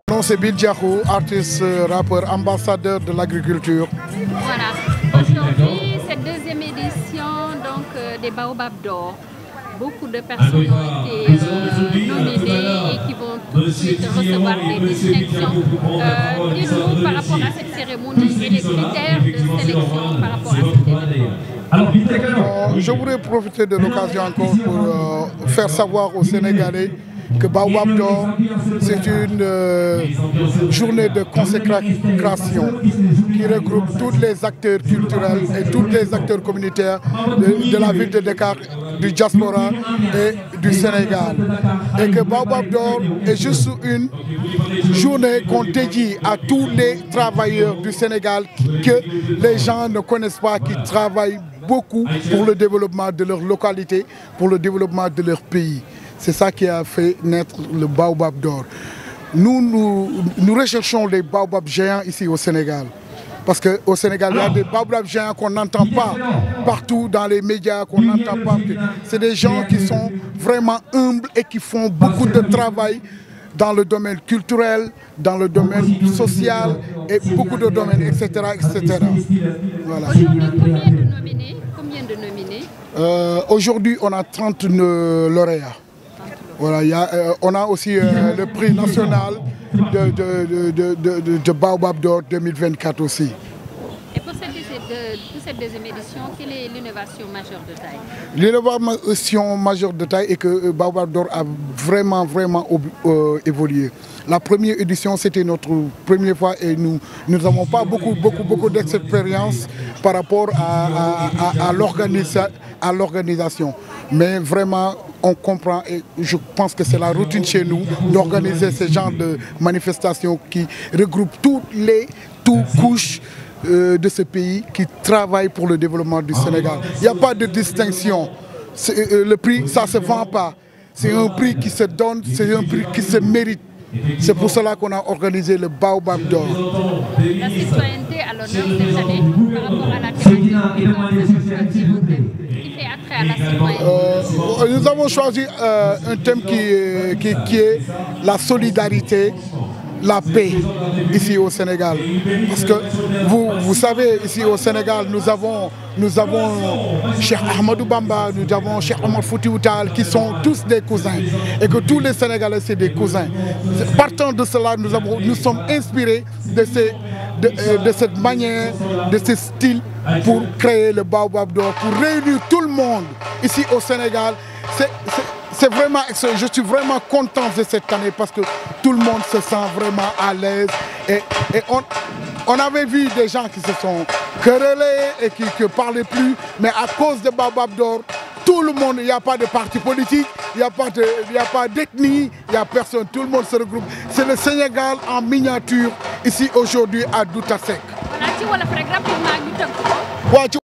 Mon nom c'est Bill Diakhou, artiste, rappeur, ambassadeur de l'agriculture. Voilà, aujourd'hui cette deuxième édition donc, des Baobab d'or. Beaucoup de personnes ont été nominées et qui vont tout de suite recevoir des distinctions. Dites-nous par rapport à cette cérémonie et les critères de sélection par rapport à cette événement. Je voudrais profiter de l'occasion encore pour faire savoir aux Sénégalais que Baobab d'or, c'est une journée de consécration qui regroupe tous les acteurs culturels et tous les acteurs communautaires de la ville de Dakar, du diaspora et du Sénégal. Et que Baobab d'or est juste une journée qu'on dédie à tous les travailleurs du Sénégal que les gens ne connaissent pas, qui travaillent beaucoup pour le développement de leur localité, pour le développement de leur pays. C'est ça qui a fait naître le Baobab d'or. Nous recherchons les baobabs géants ici au Sénégal. Parce qu'au Sénégal, il y a des baobabs géants qu'on n'entend pas partout dans les médias, qu'on n'entend pas. C'est des gens qui sont vraiment humbles et qui font beaucoup de travail dans le domaine culturel, dans le domaine social et beaucoup de domaines, etc. etc. Voilà. Aujourd'hui, combien de nominés? Aujourd'hui, on a 30 lauréats. Voilà, on a aussi le prix national de Baobab d'or 2024 aussi. Et pour cette deuxième édition, quelle est l'innovation majeure de taille? L'innovation majeure de taille est que Baobab d'or a vraiment évolué. La première édition, c'était notre première fois et nous n'avons pas beaucoup d'expérience par rapport à l'organisation. Mais vraiment, on comprend et je pense que c'est la routine chez nous d'organiser ce genre de manifestations qui regroupent toutes couches de ce pays qui travaillent pour le développement du Sénégal. Il n'y a pas de distinction. Le prix, ça ne se vend pas. C'est un prix qui se donne, c'est un prix qui se mérite. C'est pour cela qu'on a organisé le Baobab d'or. La citoyenneté à l'honneur cette année par rapport à la thématique qui fait attrait à la citoyenneté. Nous avons choisi un thème qui est la solidarité, la paix ici au Sénégal. Parce que vous savez, ici au Sénégal, nous avons Cheikh Ahmadou Bamba, nous avons Cheikh Omar Foutiyou Tall, qui sont tous des cousins. Et que tous les Sénégalais, c'est des cousins. Partant de cela, nous sommes inspirés de cette manière, de ce style, pour créer le Baobab d'or, pour réunir tout le monde ici au Sénégal. C'est vraiment, je suis vraiment content de cette année parce que tout le monde se sent vraiment à l'aise. Et on avait vu des gens qui se sont querellés et qui ne parlaient plus, mais à cause de Baobab d'or, tout le monde, il n'y a pas de parti politique, il n'y a pas d'ethnie, il n'y a personne, tout le monde se regroupe. C'est le Sénégal en miniature, ici aujourd'hui à Doutasek.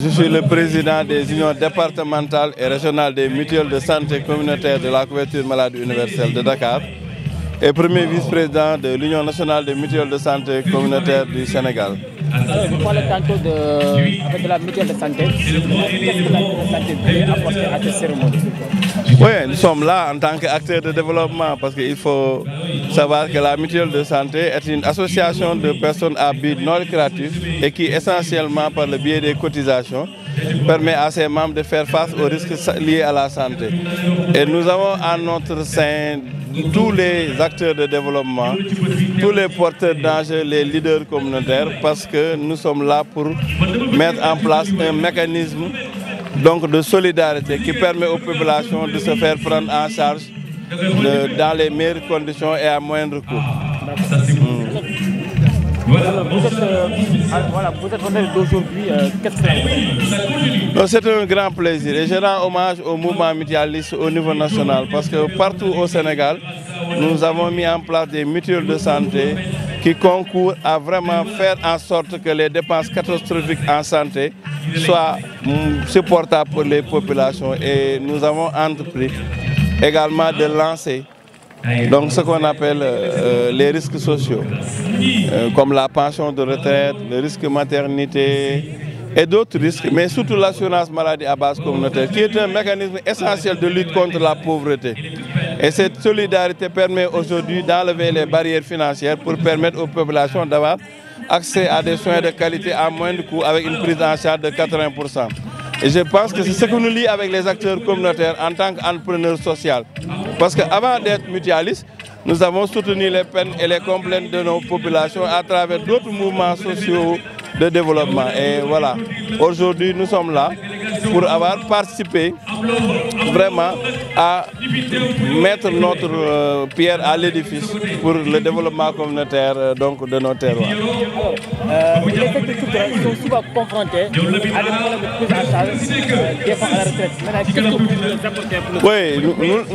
Je suis le président des unions départementales et régionales des mutuelles de santé communautaire de la couverture maladie universelle de Dakar et premier vice-président de l'Union nationale des mutuelles de santé communautaire du Sénégal. Vous parlez tantôt avec la mutuelle de santé. Qu'est-ce que la mutuelle de santé peut apporter à cette cérémonie? Oui, nous sommes là en tant qu'acteurs de développement parce qu'il faut savoir que la mutuelle de santé est une association de personnes à but non lucratif et qui essentiellement par le biais des cotisations permet à ses membres de faire face aux risques liés à la santé. Et nous avons à notre sein tous les acteurs de développement, tous les porteurs d'enjeux, les leaders communautaires parce que nous sommes là pour mettre en place un mécanisme donc de solidarité qui permet aux populations de se faire prendre en charge dans les meilleures conditions et à moindre coût. Vous êtes honnête d'aujourd'hui, qu'est-ce que c'est un grand plaisir et je rends hommage au mouvement mutualiste au niveau national parce que partout au Sénégal, nous avons mis en place des mutuelles de santé qui concourent à vraiment faire en sorte que les dépenses catastrophiques en santé soient supportables pour les populations et nous avons entrepris également de lancer donc ce qu'on appelle les risques sociaux, comme la pension de retraite, le risque maternité, et d'autres risques, mais surtout l'assurance maladie à base communautaire, qui est un mécanisme essentiel de lutte contre la pauvreté. Et cette solidarité permet aujourd'hui d'enlever les barrières financières pour permettre aux populations d'avoir accès à des soins de qualité à moindre coût avec une prise en charge de 80%. Et je pense que c'est ce que nous lie avec les acteurs communautaires en tant qu'entrepreneurs sociaux. Parce qu'avant d'être mutualistes, nous avons soutenu les peines et les complaintes de nos populations à travers d'autres mouvements sociaux de développement. Et voilà, aujourd'hui nous sommes là pour avoir participé vraiment à mettre notre pierre à l'édifice pour le développement communautaire de nos terroirs. Alors, les secteurs culturels sont souvent confrontés à des problèmes de prise en charge des femmes à la retraite. Maintenant, qu'est-ce que vous apportez pour Oui,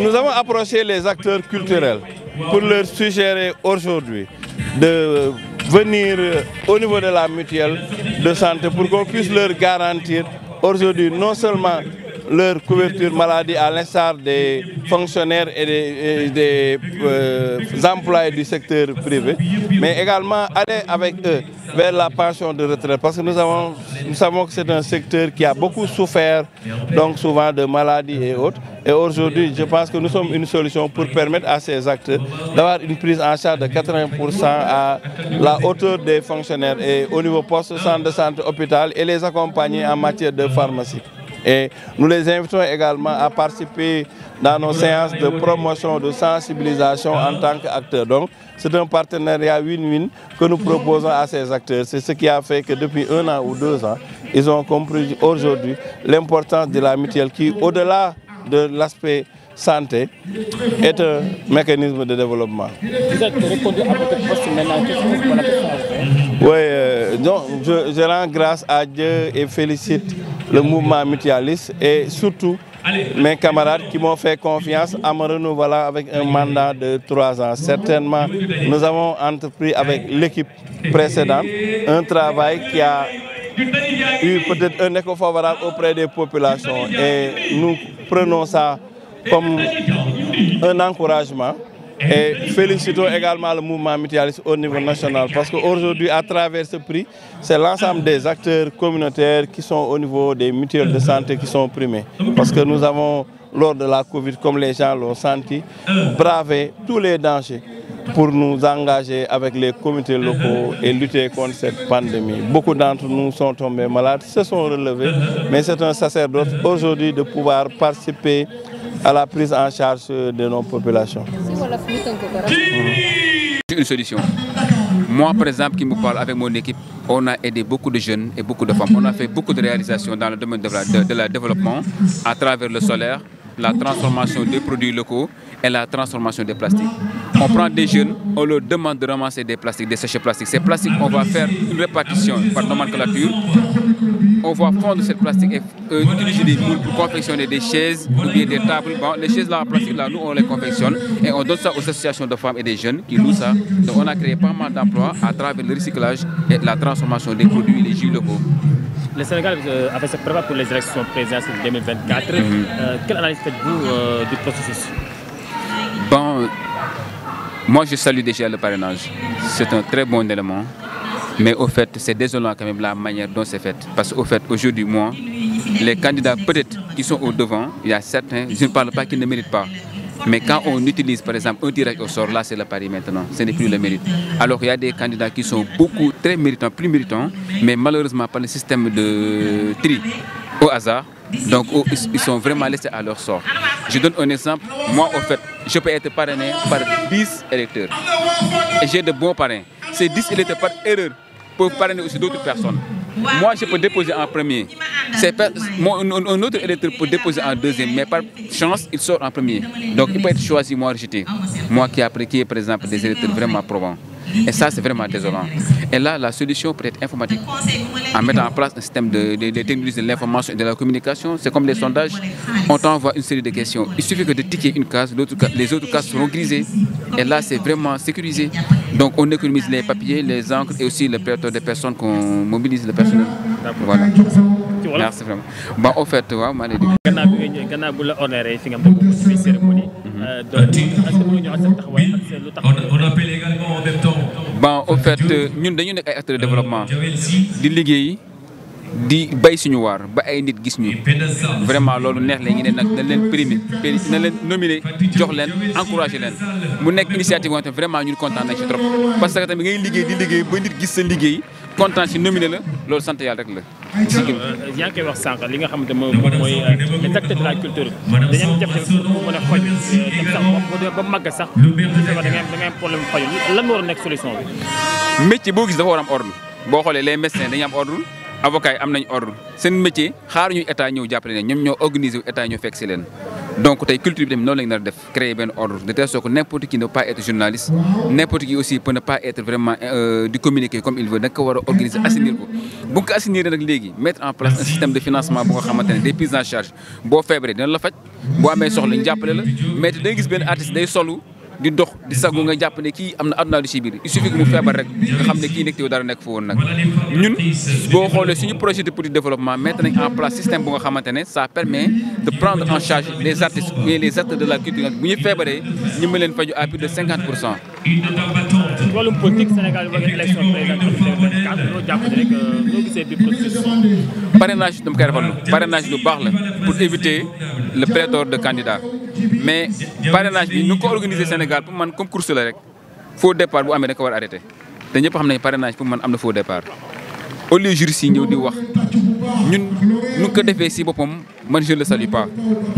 nous avons approché les acteurs culturels pour leur suggérer aujourd'hui de venir au niveau de la mutuelle de santé pour qu'on puisse leur garantir aujourd'hui non seulement leur couverture maladie à l'instar des fonctionnaires et des employés du secteur privé, mais également aller avec eux vers la pension de retraite. Parce que nous savons que c'est un secteur qui a beaucoup souffert, donc souvent de maladies et autres. Et aujourd'hui, je pense que nous sommes une solution pour permettre à ces acteurs d'avoir une prise en charge de 80% à la hauteur des fonctionnaires et au niveau poste, centre de santé, hôpital et les accompagner en matière de pharmacie. Et nous les invitons également à participer dans nos séances de promotion, de sensibilisation en tant qu'acteurs. Donc, c'est un partenariat win-win que nous proposons à ces acteurs. C'est ce qui a fait que depuis 1 an ou 2 ans, ils ont compris aujourd'hui l'importance de la mutuelle qui, au-delà de l'aspect santé, est un mécanisme de développement. Vous êtes reconduit à votre poste maintenant. Qu'est-ce que vous faites? Oui, donc je rends grâce à Dieu et félicite le mouvement mutualiste et surtout mes camarades qui m'ont fait confiance en me renouvelant avec un mandat de 3 ans. Certainement, nous avons entrepris avec l'équipe précédente un travail qui a eu peut-être un écho favorable auprès des populations et nous prenons ça comme un encouragement. Et félicitons également le mouvement mutualiste au niveau national parce qu'aujourd'hui, à travers ce prix, c'est l'ensemble des acteurs communautaires qui sont au niveau des mutuelles de santé qui sont primés. Parce que nous avons, lors de la Covid, comme les gens l'ont senti, bravé tous les dangers pour nous engager avec les comités locaux et lutter contre cette pandémie. Beaucoup d'entre nous sont tombés malades, se sont relevés, mais c'est un sacerdoce aujourd'hui de pouvoir participer à la prise en charge de nos populations. C'est une solution. Moi, par exemple, qui me parle avec mon équipe, on a aidé beaucoup de jeunes et beaucoup de femmes. On a fait beaucoup de réalisations dans le domaine de la développement à travers le solaire, la transformation des produits locaux et la transformation des plastiques. On prend des jeunes, on leur demande de ramasser des plastiques, des sachets plastiques. Ces plastiques, on va faire une répartition par nomenclature. On va fondre cette plastique et utiliser des moules pour confectionner des chaises ou bien des tables. Bon, les chaises là en plastique, là, nous on les confectionne et on donne ça aux associations de femmes et des jeunes qui louent ça. Donc on a créé pas mal d'emplois à travers le recyclage et la transformation des produits et des jus locaux. Le Sénégal avait se préparé pour les élections présidentielles 2024. Quelle analyse faites-vous du processus? Bon, moi je salue déjà le parrainage. C'est un très bon élément. Mais au fait, c'est désolant quand même la manière dont c'est fait. Parce qu'au fait, aujourd'hui, moi, les candidats peut-être qui sont au devant, il y a certains, je ne parle pas qu'ils ne méritent pas. Mais quand on utilise par exemple un tirage au sort, là c'est le pari maintenant, ce n'est plus le mérite. Alors il y a des candidats qui sont beaucoup, très méritants, plus méritants, mais malheureusement par le système de tri au hasard, donc ils sont vraiment laissés à leur sort. Je donne un exemple, moi au fait, je peux être parrainé par 10 électeurs. Et j'ai de bons parrains. Ces 10 électeurs par erreur peuvent parrainer aussi d'autres personnes. Moi, je peux déposer en premier. Un autre électeur peut déposer en deuxième, mais par chance, il sort en premier. Donc, il peut être choisi, moi, rejeté. Moi qui ai apprécié, par exemple, des électeurs vraiment probants. Et ça, c'est vraiment désolant. Et là, la solution peut être informatique. En mettant en place un système de technologie de l'information et de la communication, c'est comme les sondages. On t'envoie une série de questions. Il suffit que de ticker une case, les autres cases seront grisées. Et là, c'est vraiment sécurisé. Donc, on économise les papiers, les encres et aussi le perte des personnes qu'on mobilise le personnel. Voilà. Merci vraiment. Bon, au fait, on appelle également en même temps. Bon, au fait, nous sommes des acteurs de développement. Di liggéey di bay suñu waar ba ay nit gis ñu vraiment loolu neex la ñu ne nag dañ leen primer na leen nominer jox leen encourager leen mu nekk initiative boo xam ne vraiment ñun kontaan nañ ci trop parce que tamit ngay liggéey di liggéey ba nit gis sa liggéey kontaan ci nominé la loolu sant yàlla rek la. yaa ngi koy wax sànq li nga xamante moom mooy les acteurs de la culture dañu am jafe-jafe pour mën a faj sax ba màgg sax da ngay am problème faju lan moo war a nekk solution bi. métier boo gis dafa war am ordre boo xoolee les médecins dañu am ordre avocats yi am nañ ordre seen métier xaaruñu état ñëw jàppale leen ñoom ñoo organiser wu état ñoo fekk si leen. donc tey culture bi tamit noonu lañ nar a def créer benn ordre de telle sorte que n'importe qui ne peut pas être journaliste n'importe qui aussi peut ne pas être vraiment di communiquer comme il veut da nga ko war a organiser assainir ko bu nga ko assainir nag léegi mettre en place un système de financement bu nga xamante ne des prises en charge boo feebaree dina la faj boo amee soxla ñu jàppale la mais da ngay gis benn artiste day solu di dox di saggu nga jàpp ne kii am na àdduna lu ci biir il suffit que mu feebar rek nga xam ne kii nekk dara nekk fa woon nag ñun boo xoolee suñu projet de petit développement mettre nañ en place système bu nga xamante ne ça permet de prendre en charge les artistes et les acteurs de la culture bu ñu feebaree ñu mën leen faju à plus de 50%. wàllum politique Sénégal ba ngeen élection présidentielle loo jàpp ne rek loo gisee bi processus. parrainage dama koy rafetlu parrainage lu baax la pour éviter le pléthore de candidats mais parrainage bi nu ko organiser Sénégal pour man comme course la rek faux départ bu amee da ko war a arrêté te ñëpp xam nañ parrainage pour man am na faux départ au lieu juristes yi ñëw di wax ñun nu ko defee si boppam man je ne le salue pas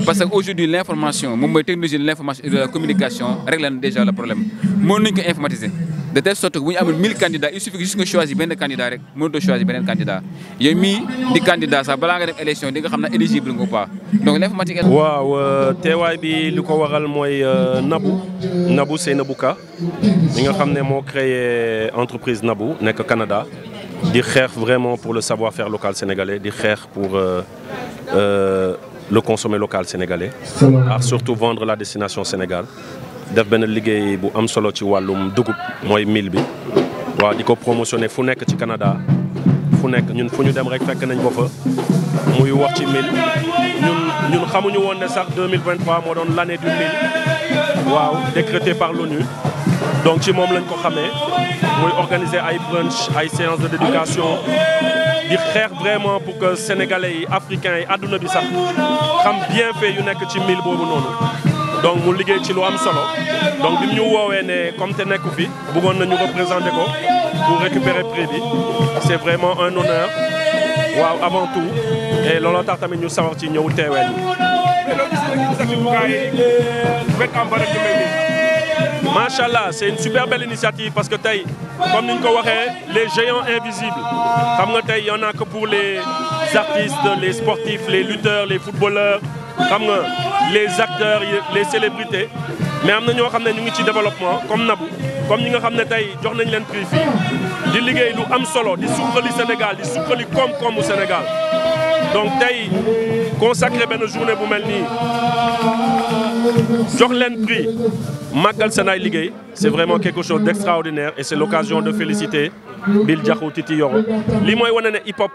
parce que aujourd'hui l'information moom mooy technologie de l'information et de la communication règle na déjà le problème mën nañu ko informatiser de telle sorte que bu ñu amee 1000 candidats il suffit que juste nga choisir benn candidat rek mënutoo choisir beneen candidat yow mii di candidat sax balaa nga dem élection di nga xam ne éligible nga ou pas donc l'informatique. waaw teewaay bi li ko waral mooy Nabou Seynabou Ka mi nga xam ne moo créé entreprise Nabou nekk Canada di xeex vraiment pour le savoir-faire local sénégalais di xeex pour le consommer local sénégalais ak surtout vendre la destination Sénégal. def benn liggéey bu am solo ci wàllum dugub mooy mil bi waaw di ko promotionner fu nekk ci Canada fu nekk ñun fu ñu dem rek fekk nañ ko fa muy wax ci mil ñun xamuñu woon ne sax 2023 moo doon l'année du mil waaw décrété par l'ONU donc ci moom lañ ko xamee muy organiser ay brunch ay séances d'éducation di xeex vraiment pour que sénégalais yi africains yi àdduna bi sax xam bienfait yu nekk ci mil boobu noonu. donc mu liggéey ci lu am solo donc bi ñu woowee ne comme te nekku fi bëggoon nañu représenter ko pour récupérer prix bi c'est vraiment un honneur waaw avant tout et looloo tax tamit ñu sawar ci ñëw teewee ñu. macha allah c'est une super belle initiative parce que tey comme ni ñu ko waxee les géants invisibles xam nga tey y en a que pour les artistes les sportifs les lutteurs les footballeurs xam nga les acteurs les célébrités mais am na ñoo xam ne ñu ngi ci développement comme Nabou comme ñi nga xam ne tey jox nañ leen prix fii di liggéey lu am solo di suqali Sénégal di suqali koom-koomu Sénégal donc tey consacré benn journée bu mel nii jox leen prix màggal seen ay liggéey c'est vraiment quelque chose d'extraordinaire et c'est l'occasion de féliciter Bill Diakhou Titi Yoro lii mooy wane ne hip hop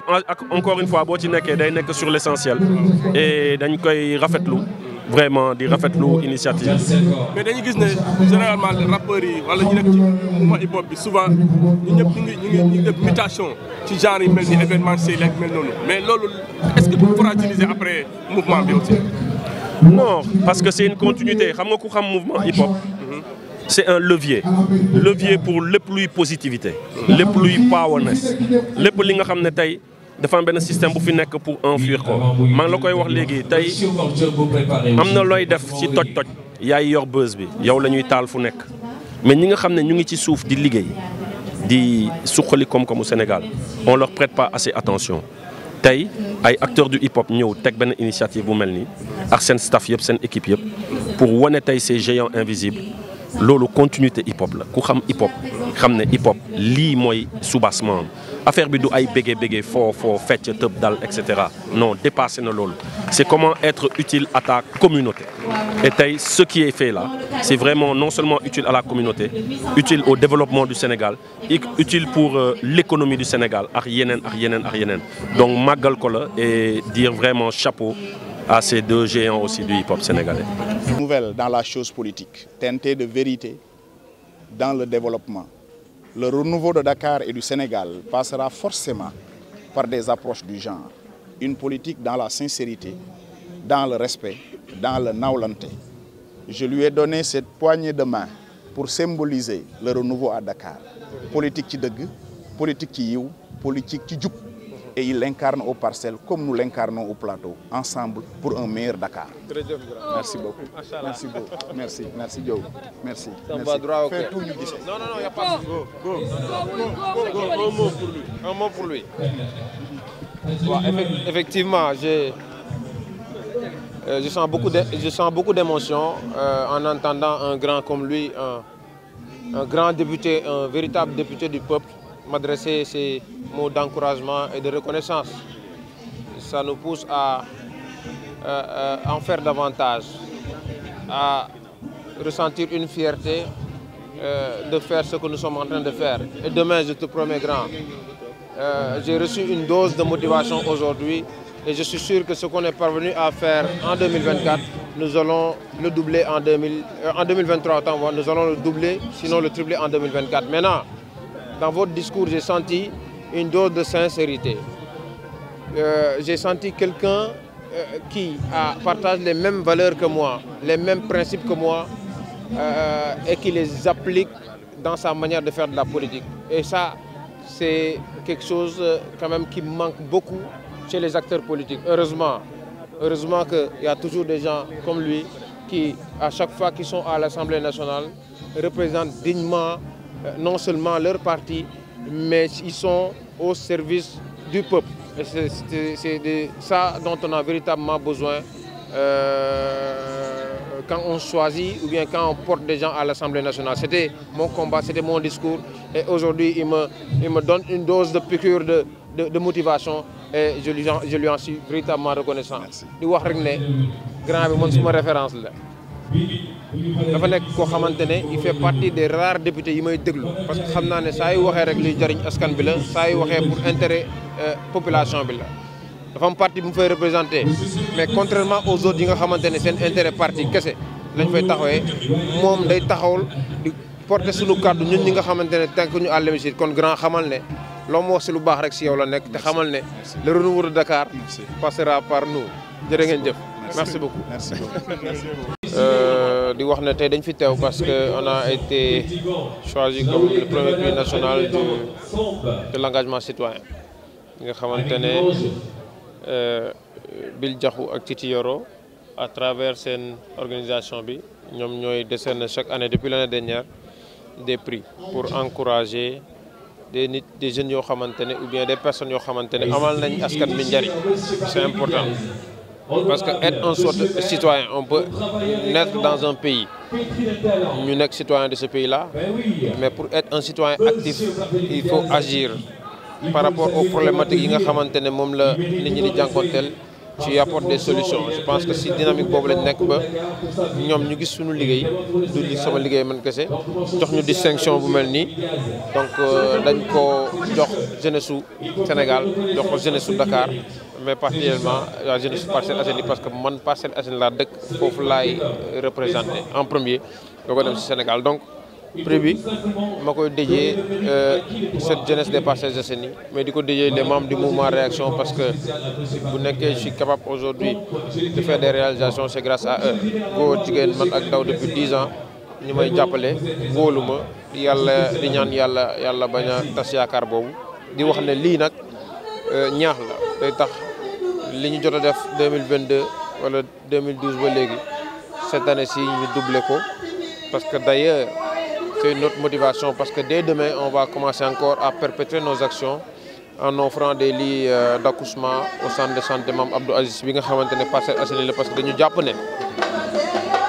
encore une fois boo ci nekkee day nekk sur l'essentiel et dañ koy rafetlu vraiment di rafetlu initiative. mais dañu gis ne généralement les rappeurs yi wala ñu nekk ci mouvement hip hop bi souvent ñu ñëpp ñu ngi def mutation ci genre yi mel ni événementiel ak mel noonu mais loolu est-ce que vous fragiliser après mouvement bi aussi. non parce que c'est une continuité xam nga ku xam mouvement hip hop. c'est un levier pour lépp luy positivité lépp luy powerness lépp li nga xam ne tey dafa am benn système bu fi nekk pour enfuir ko maa ngi la koy wax léegi tey am na looy def ci toj-toj yaay yor buzz bi yow la ñuy taal fu nekk mais ñi nga xam ne ñu ngi ci suuf di liggéey di suqali koom-koomu Sénégal on leur prête pas assez attention tey ay acteurs du hip hop ñëw teg benn initiative bu mel nii ak seen staff yëpp seen équipe yëpp pour wane tey ces géants invisibles loolu continuité hip hop la ku xam hip hop xam ne hip hop lii mooy soubassement affaire bi du ay bége foo fecc tëb dal et cetera non dépassé na loolu c'est comment être utile à ta communauté et tey ce qui est fait là c'est vraiment non seulement utile à la communauté utile au développement du Sénégal utile pour l'économie du Sénégal ak yeneen donc màggal ko la et dire vraiment chapeau à ces deux géants aussi du hip-hop sénégalais. Nouvelle dans la chose politique, teintée de vérité dans le développement. Le renouveau de Dakar et du Sénégal passera forcément par des approches du genre. Une politique dans la sincérité, dans le respect, dans le nawlante. Je lui ai donné cette poignée de main pour symboliser le renouveau à Dakar. Politique qui deug, politique qui yiw, politique qui djub. Et il l'incarne aux parcelles comme nous l'incarnons au plateau, ensemble pour un meilleur Dakar. Merci beaucoup. Merci beaucoup. Merci. Merci Joe. Merci. Va droit au cœur. Fais tout ñu gis. Non, il n'y a pas de go. Un mot pour lui. Bon, effectivement, je sens beaucoup d'émotions en entendant un grand comme lui, un grand député, un véritable député du peuple, m'adresser ces mots d'encouragement et de reconnaissance. Ça nous pousse à en faire davantage, à ressentir une fierté de faire ce que nous sommes en train de faire. Et demain, je te promets grand, j'ai reçu une dose de motivation aujourd'hui et je suis sûr que ce qu'on est parvenu à faire en 2024, nous allons le doubler en 2023, nous allons le doubler, sinon le tripler en 2024. Maintenant, dans votre discours, j'ai senti une dose de sincérité. J'ai senti quelqu'un qui partage les mêmes valeurs que moi, les mêmes principes que moi, et qui les applique dans sa manière de faire de la politique. Et ça, c'est quelque chose quand même qui manque beaucoup chez les acteurs politiques. Heureusement qu'il y a toujours des gens comme lui qui, à chaque fois qu'ils sont à l'Assemblée nationale, représentent dignement non seulement leur parti, mais ils sont au service du peuple. Et c'est de ça dont on a véritablement besoin quand on choisit ou bien quand on porte des gens à l'Assemblée nationale. C'était mon combat, c'était mon discours. Et aujourd'hui, il me donne une dose de piqûre de motivation et je lui en suis véritablement reconnaissant. di wax rek ne grand bi man suma référence la. dafa nekk koo xamante ne il fait partie des rares députés yi may déglu parce que xam naa ne saa yu waxee rek luy jariñ askan bi la saa yu waxee pour intérêt population bi la. dafa am parti bu mu fay représenté mais contrairement aux autres yi nga xamante ne seen intérêt parti kese lañ fay taxawee moom day taxawul di porter suñu kàddu ñun ñi nga xamante ne tànk ñu à l'hémicycle kon grand xamal ne loo mu wax si lu baax rek si yow la nekk te xamal ne le renouveau de Dakar passera par nous jërë ngeen jëf. merci beaucoup. Merci beaucoup. di wax ne tey dañ fi teew parce que on a été choisi comme le premier prix national de l'engagement citoyen nga xamante ne Bill Diakhou ak Titi Yoro à travers seen organisation bi ñoom ñooy décerner chaque année depuis l'année dernière des prix pour encourager des jeunes yoo xamante ne ou bien des personnes yoo xamante ne amal nañ askan bi njariñ. C'est important. Parce que être un citoyen, on peut naître dans un pays, nous sommes citoyens de ce pays-là, mais pour être un citoyen actif, il faut agir par rapport aux problématiques qui sont tu apportes des solutions. Je pense que si dynamique boobu lañ nekk ba ñoom ñu gis suñu liggéey du li sama liggéey man kese jox ñu distinction bu mel nii donc dañ ko jox jeunesse su Sénégal jox ko jeunesse su Dakar mais particulièrement la jeunesse Parcelles Assainies parce que man Parcelles Assainies laa dëkk foofu laay représenté en premier doo ko dem si Sénégal donc prix bi ma koy déjee cette jeunesse des Parcelles Assainies mais di ko déjee les membres du mouvement Réaction parce que bu nekkee je suis capable aujourd'hui de faire des réalisations c'est grâce à eux góor jigéen man ak daw depuis 10 ans ñu may jàppale wóolu ma yàlla di ñaan yàlla bañ a tas yaakaar boobu di wax ne lii nag ñaax la day tax li ñu jot a def 2022 wala 2012 ba léegi cette année ci ñu doublé ko parce que d'ailleurs c'est une autre motivation parce que dès demain on va commencer encore à perpétrer nos actions en offrant des lits d'accouchement au centre de santé Mame Abdou Aziz bi nga xamante ne Parcelles Assainies la parce que dañu jàpp ne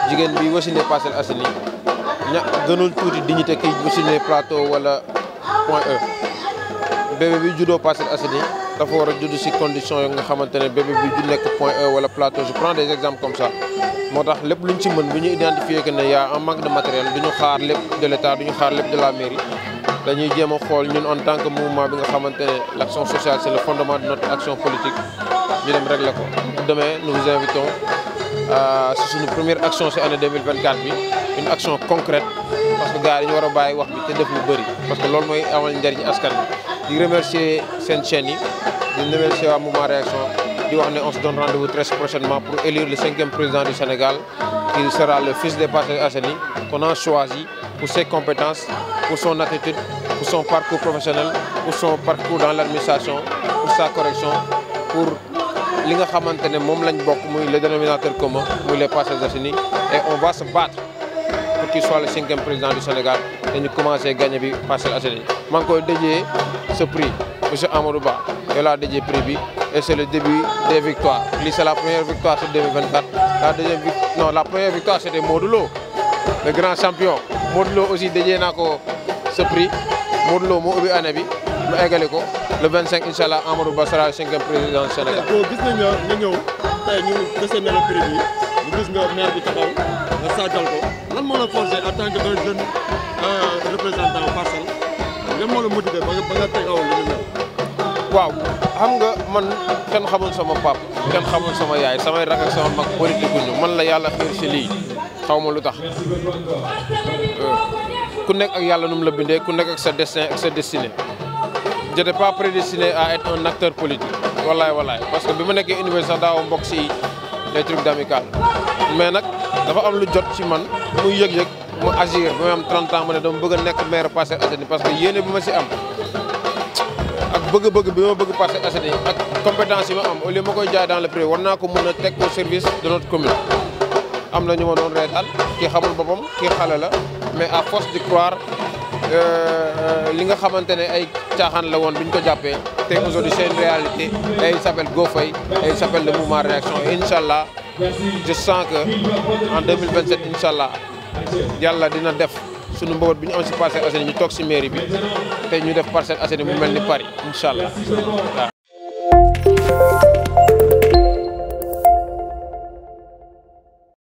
jigéen bi wasine Parcelles Assainies gënul tuuti dignité kii wasine Plateau wala Point E bébé bi juddoo Parcelles Assainies dafa war a judd ci condition yi nga xamante ne bébé bi ju nekk Point E wala Plateau je prends des exemples comme ça moo tax lépp luñ ci mën bu ñu identifier que ne y a un manque de matériel du ñu xaar lépp de l'État du ñu xaar lépp de la mairie dañuy jéem a xool ñun en tant que mouvement bi nga xamante ne l'action sociale c'est le fondement de notre action politique ñu dem régler ko. Demain nous vous invitons c'est une première action ci année 2024 bi une action concrète parce que gars yi dañu war a bàyyi wax bi te def lu bëri parce que loolu mooy amal njariñ askan bi di remercier seen chaîne yi di remercier waa Mouvement Réaction di wax ne on se donne rendez-vous très prochainement pour élire le 5e président du Sénégal qui sera le fils des Parcelles Assainies qu'on a choisi pour ses compétences, pour son attitude, pour son parcours professionnel, pour son parcours dans l'administration, pour sa correction, pour li nga xamante ne moom lañ bokk muy le dénominateur commun muy les Parcelles Assainies et on va se battre pour qu'il soit le 5e président du Sénégal et ñu commencé gagner bi Parcelles Assainies. maa ngi koy dédié ce prix monsieur Amadou Ba yow laa dédié prix bi et c'est le début des victoires. Lii c'est la première victoire sur 2024. La première victoire c'était Modou Lo, le grand champion. Modou Lo aussi dédié naa ko ce prix Modou Lo moo ubbi année bi mu eggale ko le 25 incha allah Amadou Ba sera le 5e président du Sénégal. gis nañ nga ñëw tey ñu dese na la prix bi ñu gis nga maire bi taxaw nga saajal ko lan moo la forcé en tant que un jeune représentant Parcelles lan moo la motivé ba nga tegaw lu ñu mel. waaw xam nga man kenn xamul sama pap kenn xamul sama yaay samay rak ak sama mag politique ñu man la yàlla xiir si lii xaw ma lu tax ku nekk ak yàlla nu mu la bindee ku nekk ak sa destin ak sa destinée. J'étais pas prédestiné à être un acteur politique wallaay parce que bi ma nekkee université daaw mbokk si les trucs d'amical mais nag dafa am lu jot ci man muy yëg-yëg mu agir ba ma am 30 ans ma ne dama bëgg a nekk maire Parcelles Assainies parce que yéene bi ma si am ak bëgg-bëgg bi ma bëgg Parcelles Assainies ak compétence yi ma am au lieu ma koy jaay dans le privé war naa ko mën a teg au service de notre commune. am na ñu ma doon reetaan kii xamul boppam kii xale la mais à force de croire li nga xamante ne ay caaxaan la woon bi ñu ko jàppee te aujourd'hui c'est une réalité et il s'appelle Go Faye et il s'appelle le Mouvement Réaction et Inch'Allah je sens que en 2027 Inch'Allah yàlla dina def sunu mbëbët bi ñu am si Parcelles Assainies ñu toog si mairie bi te ñu def Parcelles Assainies mu mel ni Paris Inch'Allah waaw.